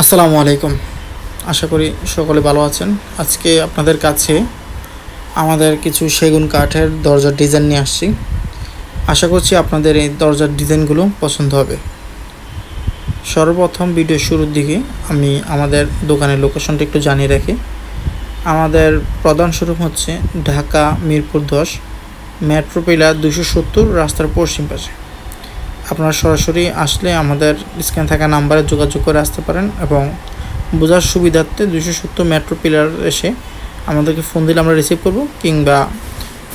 আসসালামু আলাইকুম। আশা করি সকলে ভালো আছেন। আজকে আপনাদের কাছে আমাদের কিছু সেগুন কাঠের দরজার ডিজাইন নিয়ে আসছি। আশা করছি আপনাদের এই দরজার ডিজাইনগুলো পছন্দ হবে। সর্বপ্রথম ভিডিও শুরুর দিকে আমি আমাদের দোকানের লোকেশনটা একটু জানিয়ে রাখি। আমাদের প্রধান শোরুম হচ্ছে ঢাকা মিরপুর 10, মেট্রো পিলার 270, রাস্তার পশ্চিম পাশে। আপনারা সরাসরি আসলে আমাদের স্ক্রিনে থাকা নাম্বারে যোগাযোগ করে আসতে পারেন এবং বোঝার সুবিধার্থে 270 মেট্রো পিলার এসে আমাদেরকে ফোন দিলে আমরা রিসিভ করব, কিংবা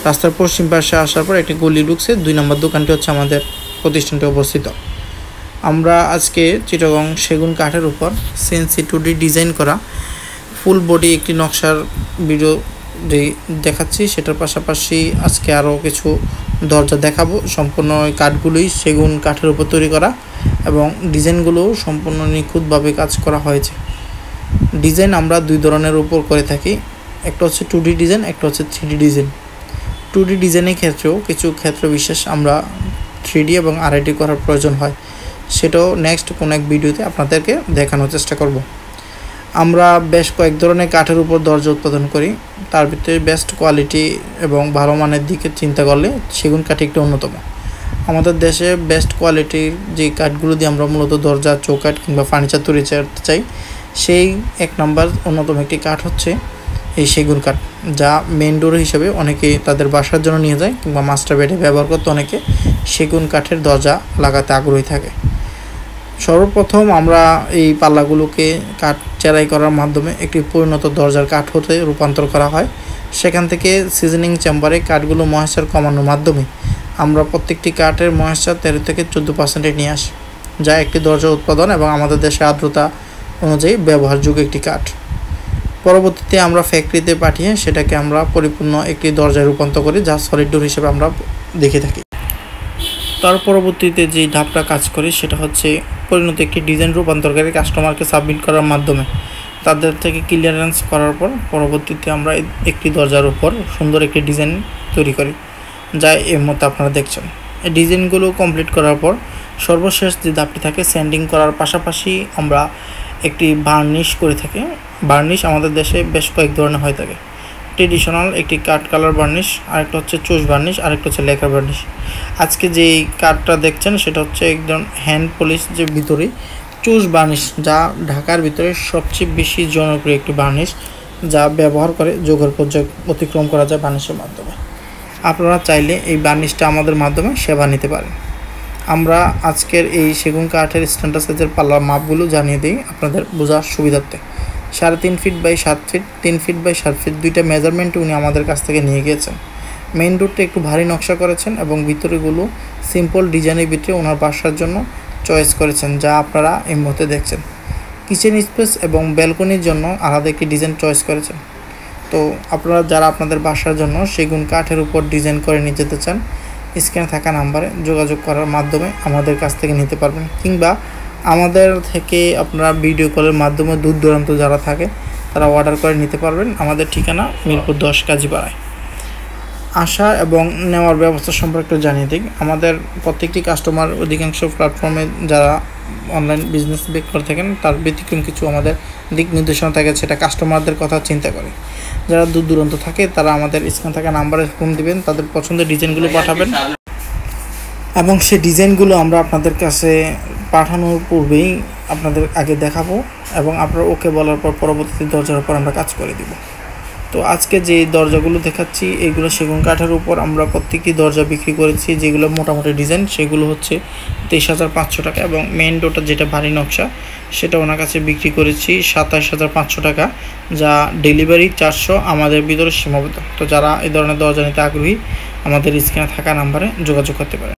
রাস্তার পশ্চিম পাশে আসার পর একটি গলি ঢুকছে 2 নম্বর দোকানটি হচ্ছে আমাদের প্রতিষ্ঠানটি অবস্থিত। আমরা আজকে চিটাগং সেগুন কাঠের উপর CNC 2D ডিজাইন করা ফুল বডি একটি নকশার ভিডিও দেখাচ্ছি। সেটার পাশাপাশি আজকে আরও কিছু দরজা দেখাবো। সম্পূর্ণ ওই কাঠগুলোই সেগুন কাঠের উপর তৈরি করা এবং ডিজাইনগুলো সম্পূর্ণ নিখুঁতভাবে কাজ করা হয়েছে। ডিজাইন আমরা 2 ধরনের উপর করে থাকি, একটা হচ্ছে 2D ডিজাইন, একটা হচ্ছে 3D ডিজাইন। 2D ডিজাইনের ক্ষেত্রেও কিছু ক্ষেত্র বিশেষ আমরা 3D এবং RID করার প্রয়োজন হয়, সেটাও নেক্সট কোনো এক ভিডিওতে আপনাদেরকে দেখানোর চেষ্টা করব। আমরা বেশ কয়েক ধরনের কাঠের উপর দরজা উৎপাদন করি, তার ভিতরে বেস্ট কোয়ালিটি এবং ভালো মানের দিকে চিন্তা করলে সেগুন কাঠ একটি অন্যতম। আমাদের দেশে বেস্ট কোয়ালিটির যে কাঠগুলো দিয়ে আমরা মূলত দরজা, চৌকাঠ কিংবা ফার্নিচার তৈরি করতে চাই, সেই 1 নম্বর অন্যতম একটি কাঠ হচ্ছে এই সেগুন কাঠ, যা মেন ডোর হিসেবে অনেকে তাদের বাসার জন্য নিয়ে যায় কিংবা মাস্টার বেডে ব্যবহার করতে অনেকে সেগুন কাঠের দরজা লাগাতে আগ্রহী থাকে। সর্বপ্রথম আমরা এই পাল্লাগুলোকে কাঠ চেরাই করার মাধ্যমে একটি পরিণত দরজার কাঠ হতে রূপান্তর করা হয়। সেখান থেকে সিজনিং চেম্বারে কাঠগুলো ময়েশ্চার কমানোর মাধ্যমে আমরা প্রত্যেকটি কাঠের ময়েশ্চার 13 থেকে 14% নিয়ে আসি, যা একটি দরজা উৎপাদন এবং আমাদের দেশে আর্দ্রতা অনুযায়ী ব্যবহারযোগ্য একটি কাঠ। পরবর্তীতে আমরা ফ্যাক্টরিতে পাঠিয়ে সেটাকে আমরা পরিপূর্ণ একটি দরজায় রূপান্তর করি, যা সলিড ডোর হিসেবে আমরা দেখে থাকি। তার পরবর্তীতে যে ধাপটা কাজ করি সেটা হচ্ছে পরিণত একটি ডিজাইন রূপান্তরকারী কাস্টমারকে সাবমিট করার মাধ্যমে তাদের থেকে ক্লিয়ারেন্স করার পর পরবর্তীতে আমরা একটি দরজার উপর সুন্দর একটি ডিজাইন তৈরি করি, যা এর মধ্যে আপনারা দেখছেন। এই ডিজাইনগুলো কমপ্লিট করার পর সর্বশেষ যে ধাপটি থাকে স্যান্ডিং করার পাশাপাশি আমরা একটি বার্নিশ করে থাকি। বার্নিশ আমাদের দেশে বেশ কয়েক ধরনের হয়ে থাকে। ট্রেডিশনাল একটি কাঠ কালার বার্নিশ, আরেকটা হচ্ছে চুষ বার্নিশ, আরেকটা হচ্ছে লেকার বার্নিশ। আজকে যেই কাঠটা দেখছেন সেটা হচ্ছে একদম হ্যান্ড পলিশ যে ভিতরে চুষ বার্নিশ, যা ঢাকার ভিতরে সবচেয়ে বেশি জনপ্রিয় একটি বার্নিশ, যা ব্যবহার করে যোগের পর্যায়ে অতিক্রম করা যায় বার্নিশের মাধ্যমে। আপনারা চাইলে এই বার্নিশটা আমাদের মাধ্যমে সেবা নিতে পারেন। আমরা আজকের এই সেগুন কাঠের স্ট্যান্ডার্ড সাইজের পাল্লার মাপগুলো জানিয়ে দিই আপনাদের বোঝার সুবিধার্থে। 3.5 feet by 7 feet, 3 feet by 7 feet, 2টা মেজারমেন্ট উনি আমাদের কাছ থেকে নিয়ে গিয়েছেন। মেইন ডোরটা একটু ভারী নকশা করেছেন এবং ভিতরেগুলো সিম্পল ডিজাইনের ভিতরে ওনার বাসার জন্য চয়েস করেছেন, যা আপনারা এই মুহূর্তে দেখছেন। কিচেন স্পেস এবং ব্যালকনির জন্য আলাদা একটি ডিজাইন চয়েস করেছেন। তো আপনারা যারা আপনাদের বাসার জন্য সেগুন কাঠের উপর ডিজাইন করে নিয়ে যেতে চান, স্ক্রিনে থাকা নাম্বারে যোগাযোগ করার মাধ্যমে আমাদের কাছ থেকে নিতে পারবেন, কিংবা আমাদের থেকে আপনারা ভিডিও কলের মাধ্যমে দূর দূরান্ত যারা থাকে তারা অর্ডার করে নিতে পারবেন। আমাদের ঠিকানা মিরপুর 10 কাজীপাড়ায়। আসা এবং নেওয়ার ব্যবস্থা সম্পর্কে জানিয়ে দিই। আমাদের প্রত্যেকটি কাস্টমার অধিকাংশ প্ল্যাটফর্মে যারা অনলাইন বিজনেস করে থাকেন তার ব্যতিক্রম কিছু আমাদের দিক নির্দেশনা থাকে, সেটা কাস্টমারদের কথা চিন্তা করে। যারা দূর দূরান্ত থাকে তারা আমাদের স্ক্রিনে থাকা নাম্বারে ফোন দিবেন, তাদের পছন্দের ডিজাইনগুলো পাঠাবেন এবং সেই ডিজাইনগুলো আমরা আপনাদের কাছে পাঠানোর পূর্বেই আপনাদের আগে দেখাবো এবং আপনারা ওকে বলার পর পরবর্তী দরজার উপর আমরা কাজ করে দিব। তো আজকে যে দরজাগুলো দেখাচ্ছি এগুলো সেগুন কাঠের উপর আমরা প্রত্যেকটি দরজা বিক্রি করেছি। যেগুলো মোটামুটি ডিজাইন সেগুলো হচ্ছে 23,500 টাকা এবং মেইন ডোরটা যেটা ভারী নকশা সেটা ওনার কাছে বিক্রি করেছি 27,500 টাকা, যা ডেলিভারি 400 আমাদের ভিতরে সীমাবদ্ধ। তো যারা এই ধরনের দরজা নিতে আগ্রহী আমাদের স্ক্রিনে থাকা নাম্বারে যোগাযোগ করতে পারে।